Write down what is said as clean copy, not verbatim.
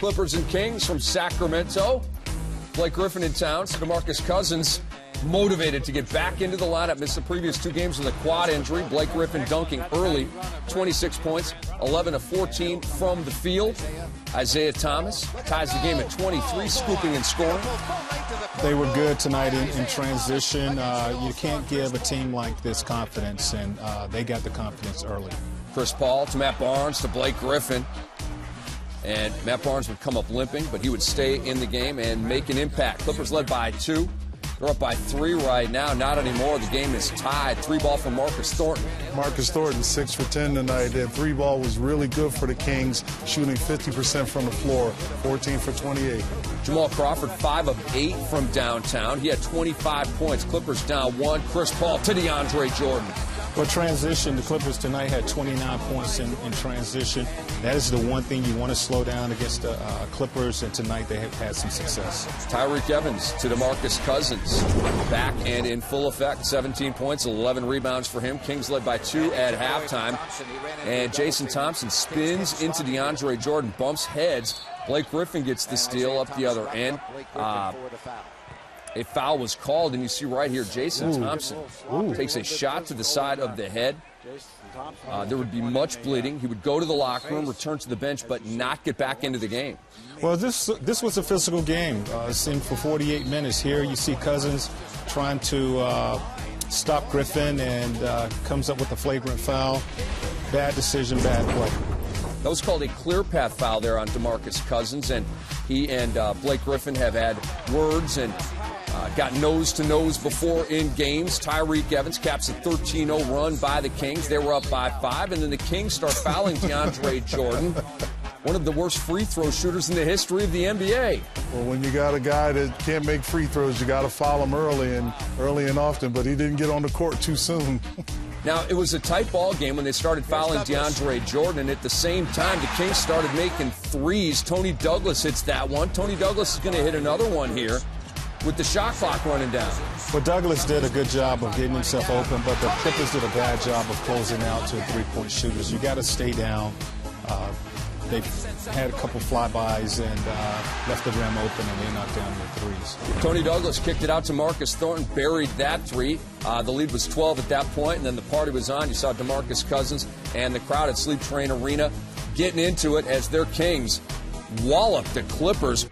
Clippers and Kings from Sacramento. Blake Griffin in town. So DeMarcus Cousins motivated to get back into the lineup. Missed the previous 2 games with a quad injury. Blake Griffin dunking early. 26 points, 11 of 14 from the field. Isaiah Thomas ties the game at 23, scooping and scoring. They were good tonight in transition. You can't give a team like this confidence, and they got the confidence early. Chris Paul to Matt Barnes to Blake Griffin. And Matt Barnes would come up limping, but he would stay in the game and make an impact. Clippers led by 2. They're up by 3 right now. Not anymore. The game is tied. 3-ball for Marcus Thornton. Marcus Thornton, 6 for 10 tonight. That 3-ball was really good for the Kings, shooting 50% from the floor, 14 for 28. Jamal Crawford, 5 of 8 from downtown. He had 25 points. Clippers down 1. Chris Paul to DeAndre Jordan. Well, transition, the Clippers tonight had 29 points in transition. That is the one thing you want to slow down against the Clippers, and tonight they have had some success. Tyreke Evans to DeMarcus Cousins. Back and in full effect. 17 points, 11 rebounds for him. Kings led by 2 at halftime. And Jason Thompson spins into DeAndre Jordan, bumps heads. Blake Griffin gets the steal up the other end. A foul was called, and you see right here, Jason Thompson takes a shot to the side of the head. There would be much bleeding. He would go to the locker room, return to the bench, but not get back into the game. Well, this was a physical game. It seemed for 48 minutes. Here you see Cousins trying to stop Griffin, and comes up with a flagrant foul. Bad decision, bad play. That was called a clear path foul there on DeMarcus Cousins, and he and Blake Griffin have had words and got nose-to-nose before in games. Tyreke Evans caps a 13-0 run by the Kings. They were up by 5, and then the Kings start fouling DeAndre Jordan, one of the worst free throw shooters in the history of the NBA. Well, when you got a guy that can't make free throws, you got to foul him early and often, but he didn't get on the court too soon. Now, it was a tight ball game when they started fouling DeAndre Jordan, and at the same time, the Kings started making threes. Tony Douglas hits that one. Tony Douglas is going to hit another one here with the shot clock running down. Well, Douglas did a good job of getting himself open, but the Clippers did a bad job of closing out to three-point shooters. You got to stay down. They've had a couple flybys and left the rim open, and they knocked down their threes. Tony Douglas kicked it out to Marcus Thornton, buried that 3. The lead was 12 at that point, and then the party was on. You saw DeMarcus Cousins and the crowd at Sleep Train Arena getting into it as their Kings walloped the Clippers